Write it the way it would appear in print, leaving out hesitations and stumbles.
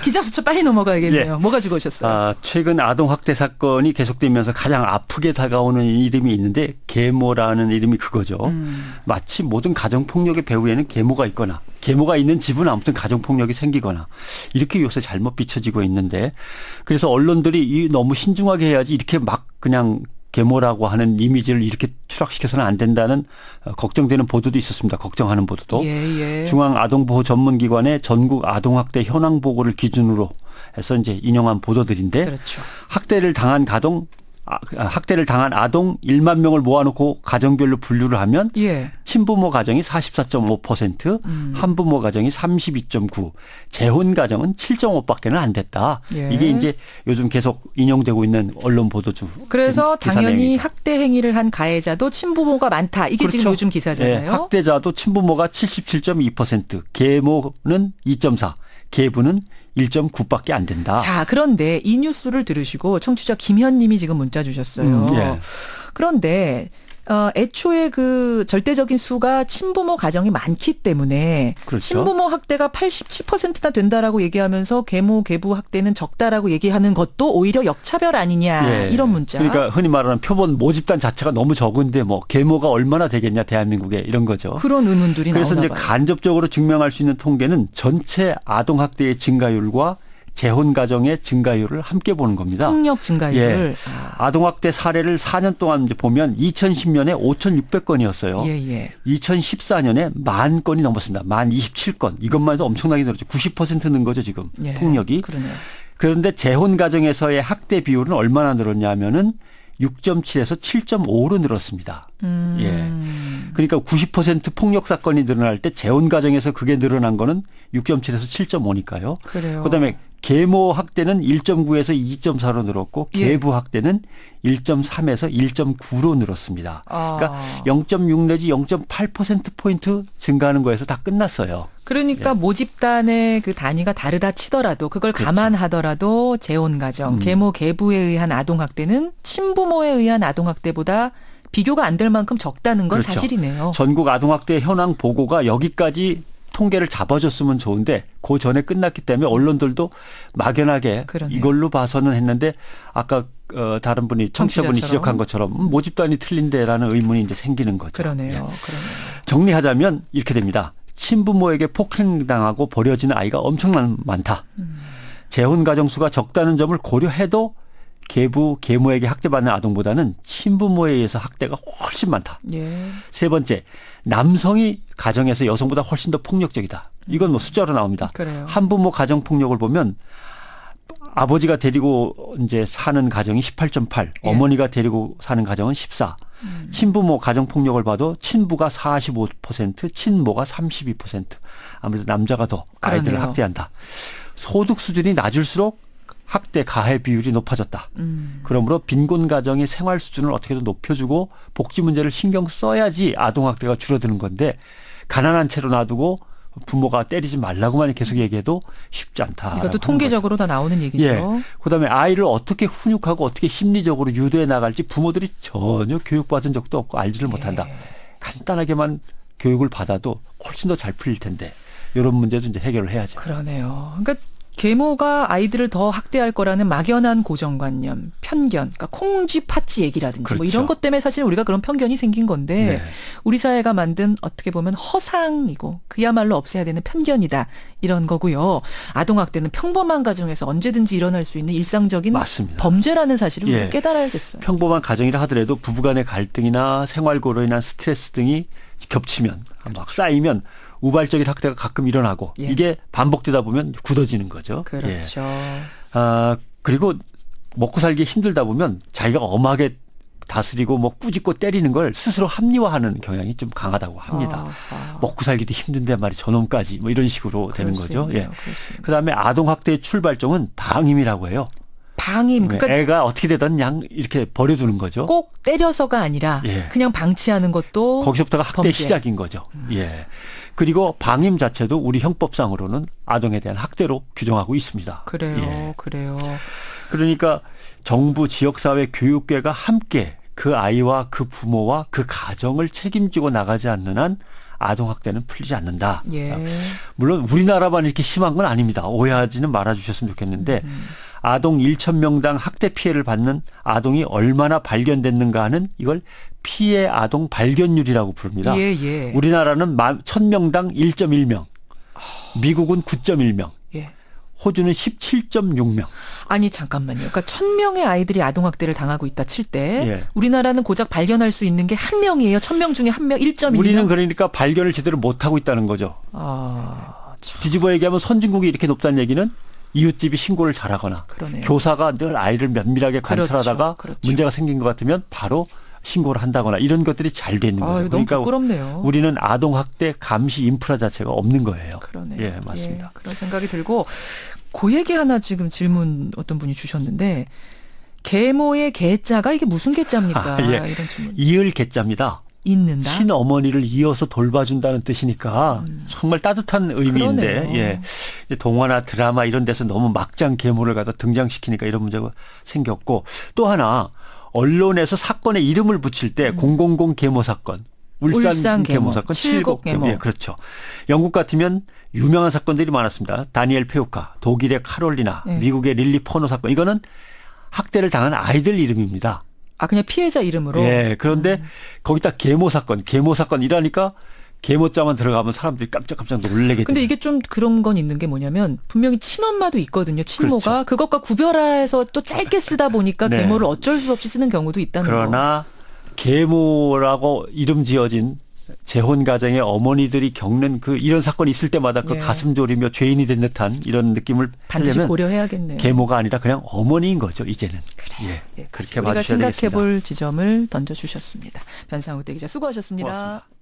기자 수첩 빨리 넘어가야겠네요. 예. 뭐 가지고 오셨어요? 최근 아동학대 사건이 계속되면서 가장 아프게 다가오는 이름이 있는데 계모라는 이름이 그거죠. 마치 모든 가정폭력의 배후에는 계모가 있거나 계모가 있는 집은 아무튼 가정폭력이 생기거나 이렇게 요새 잘못 비춰지고 있는데 그래서 언론들이 너무 신중하게 해야지 이렇게 막 그냥 계모라고 하는 이미지를 이렇게 추락시켜서는 안 된다는 걱정되는 보도도 있었습니다. 걱정하는 보도도. 예. 중앙아동보호전문기관의 전국 아동학대 현황 보고를 기준으로 해서 이제 인용한 보도들인데 그렇죠. 학대를 당한 아동 1만 명을 모아놓고 가정별로 분류를 하면 예. 친부모 가정이 44.5%, 한부모 가정이 32.9%, 재혼 가정은 7.5%밖에는 안 됐다. 예. 이게 이제 요즘 계속 인용되고 있는 언론 보도 중. 그래서 기사 당연히 내용이죠. 학대 행위를 한 가해자도 친부모가 많다. 이게 그렇죠. 지금 요즘 기사잖아요. 네, 학대자도 친부모가 77.2%, 계모는 2.4%, 계부는 1.9밖에 안 된다. 자, 그런데 이 뉴스를 들으시고 청취자 김현님이 지금 문자 주셨어요. 예. 그런데 애초에 그 절대적인 수가 친부모 가정이 많기 때문에 그렇죠. 친부모 학대가 87%나 된다라고 얘기하면서 계모 계부 학대는 적다라고 얘기하는 것도 오히려 역차별 아니냐 예. 이런 문자. 그러니까 흔히 말하는 표본 모집단 자체가 너무 적은데 뭐 계모가 얼마나 되겠냐 대한민국에 이런 거죠. 그런 의문들이 그래서 나오나 이제 봐요. 간접적으로 증명할 수 있는 통계는 전체 아동 학대의 증가율과 재혼 가정의 증가율을 함께 보는 겁니다. 폭력 증가율을. 아동학대 사례를 4년 동안 이제 보면 2010년에 5,600건이었어요. 예. 2014년에 10,000건이 넘었습니다. 1027건. 이것만 해도 엄청나게 늘었죠. 90% 는 거죠, 지금. 예. 폭력이. 그러네요. 그런데 재혼 가정에서의 학대 비율은 얼마나 늘었냐 하면은 6.7에서 7.5로 늘었습니다. 예. 그러니까 90% 폭력 사건이 늘어날 때 재혼 가정에서 그게 늘어난 거는 6.7에서 7.5니까요. 그래요. 그다음에 계모 학대는 1.9에서 2.4로 늘었고 계부 학대는 1.3에서 1.9로 늘었습니다. 그러니까 0.6 내지 0.8%포인트 증가하는 거에서 다 끝났어요. 그러니까 모집단의 그 단위가 다르다 치더라도 그걸 그렇죠. 감안하더라도 재혼 가정, 계모 계부에 의한 아동 학대는 친부모에 의한 아동 학대보다 비교가 안 될 만큼 적다는 건 그렇죠. 사실이네요. 전국 아동학대 현황 보고가 여기까지 통계를 잡아줬으면 좋은데 그 전에 끝났기 때문에 언론들도 막연하게 그러네요. 이걸로 봐서는 했는데 아까 다른 분이 청취자분이 청취자처럼. 지적한 것처럼 모집단이 틀린데라는 의문이 이제 생기는 거죠. 그러네요. 예. 그러네요. 정리하자면 이렇게 됩니다. 친부모에게 폭행당하고 버려지는 아이가 엄청난 많다. 재혼 가정 수가 적다는 점을 고려해도 계부, 계모에게 학대받는 아동보다는 친부모에 의해서 학대가 훨씬 많다. 예. 세 번째, 남성이 가정에서 여성보다 훨씬 더 폭력적이다. 이건 뭐 숫자로 나옵니다. 그래요. 한부모 가정 폭력을 보면 아버지가 데리고 이제 사는 가정이 18.8, 예. 어머니가 데리고 사는 가정은 14. 친부모 가정 폭력을 봐도 친부가 45%, 친모가 32%. 아무래도 남자가 더 아이들을 그러네요. 학대한다. 소득 수준이 낮을수록 학대 가해 비율이 높아졌다. 그러므로 빈곤 가정의 생활 수준을 어떻게든 높여주고 복지 문제를 신경 써야지 아동학대가 줄어드는 건데 가난한 채로 놔두고 부모가 때리지 말라고만 계속 얘기해도 쉽지 않다. 이것도 통계적으로 다 나오는 얘기죠. 예. 그다음에 아이를 어떻게 훈육하고 어떻게 심리적으로 유도해 나갈지 부모들이 전혀 교육받은 적도 없고 알지를 못한다. 간단하게만 교육을 받아도 훨씬 더 잘 풀릴 텐데 이런 문제도 이제 해결을 해야죠. 그러네요. 그러니까 계모가 아이들을 더 학대할 거라는 막연한 고정관념, 편견, 그러니까 콩쥐 팥쥐 얘기라든지 뭐 그렇죠. 이런 것 때문에 사실 우리가 그런 편견이 생긴 건데 네. 우리 사회가 만든 어떻게 보면 허상이고 그야말로 없애야 되는 편견이다 이런 거고요. 아동학대는 평범한 가정에서 언제든지 일어날 수 있는 일상적인 맞습니다. 범죄라는 사실을 예. 우리가 깨달아야겠어요. 평범한 가정이라 하더라도 부부간의 갈등이나 생활고로 인한 스트레스 등이 겹치면 막 쌓이면 우발적인 학대가 가끔 일어나고 예. 이게 반복되다 보면 굳어지는 거죠. 그렇죠. 그리고 먹고 살기 힘들다 보면 자기가 엄하게 다스리고 뭐 꾸짖고 때리는 걸 스스로 합리화하는 경향이 좀 강하다고 합니다. 먹고 살기도 힘든데 말이 저놈까지 뭐 이런 식으로 되는 거죠. 예. 그다음에 아동 학대의 출발점은 방임이라고 해요. 방임. 그러니까 애가 어떻게 되든 그냥 이렇게 버려두는 거죠. 꼭 때려서가 아니라 예. 그냥 방치하는 것도 거기서부터가 학대 범죄. 시작인 거죠. 예. 그리고 방임 자체도 우리 형법상으로는 아동에 대한 학대로 규정하고 있습니다. 그래요. 예. 그래요. 그러니까 정부, 지역사회, 교육계가 함께 그 아이와 그 부모와 그 가정을 책임지고 나가지 않는 한 아동학대는 풀리지 않는다. 예. 물론 우리나라만 이렇게 심한 건 아닙니다. 오해하지는 말아주셨으면 좋겠는데 아동 1,000명당 학대 피해를 받는 아동이 얼마나 발견됐는가 하는 이걸 피해 아동 발견율이라고 부릅니다. 예, 예. 우리나라는 1,000명당 1.1명, 미국은 9.1명, 예. 호주는 17.6명. 아니 잠깐만요. 그러니까 1,000명의 아이들이 아동학대를 당하고 있다 칠 때 예. 우리나라는 고작 발견할 수 있는 게 한 명이에요. 1,000명 중에 한 명, 1.1명. 우리는 그러니까 발견을 제대로 못하고 있다는 거죠. 아, 참, 뒤집어 얘기하면 선진국이 이렇게 높다는 얘기는 이웃집이 신고를 잘하거나 그러네요. 교사가 늘 아이를 면밀하게 관찰하다가 그렇죠. 문제가 생긴 것 같으면 바로 신고를 한다거나 이런 것들이 잘 돼 있는 아, 거예요. 너무 부끄럽네요. 우리는 아동학대 감시 인프라 자체가 없는 거예요. 그러네요. 예, 맞습니다. 예, 그런 생각이 들고 그 얘기 하나 지금 질문 어떤 분이 주셨는데 계모의 계자가 이게 무슨 계자입니까? 아, 예. 이런 질문. 이을 계자입니다. 있는다. 친어머니를 이어서 돌봐준다는 뜻이니까 정말 따뜻한 의미인데 그러네요. 예. 동화나 드라마 이런 데서 너무 막장 계모를 갖다 등장시키니까 이런 문제가 생겼고 또 하나 언론에서 사건에 이름을 붙일 때 000 계모 사건, 울산 계모 사건, 7곡 계모. 예, 그렇죠. 영국 같으면 유명한 사건들이 많았습니다. 다니엘 페우카, 독일의 카롤리나, 네. 미국의 릴리 포노 사건. 이거는 학대를 당한 아이들 이름입니다. 아 그냥 피해자 이름으로. 예, 그런데 거기다 계모 사건 이라니까 계모자만 들어가면 사람들이 깜짝깜짝 놀래게 근데 돼요. 이게 좀 그런 건 있는 게 뭐냐면 분명히 친엄마도 있거든요. 친모가 그것과 구별해서 또 짧게 쓰다 보니까 네. 계모를 어쩔 수 없이 쓰는 경우도 있다는 거. 그러나 계모라고 이름 지어진 재혼 가정의 어머니들이 겪는 그 이런 사건이 있을 때마다 그 예. 가슴 졸이며 죄인이 된 듯한 이런 느낌을 반드시 하려면 고려해야겠네요. 계모가 아니라 그냥 어머니인 거죠, 이제는. 예. 예, 그렇게 우리가 봐주셔야 되겠습니다. 생각해볼 지점을 던져주셨습니다. 변상욱 대기자 수고하셨습니다. 고맙습니다.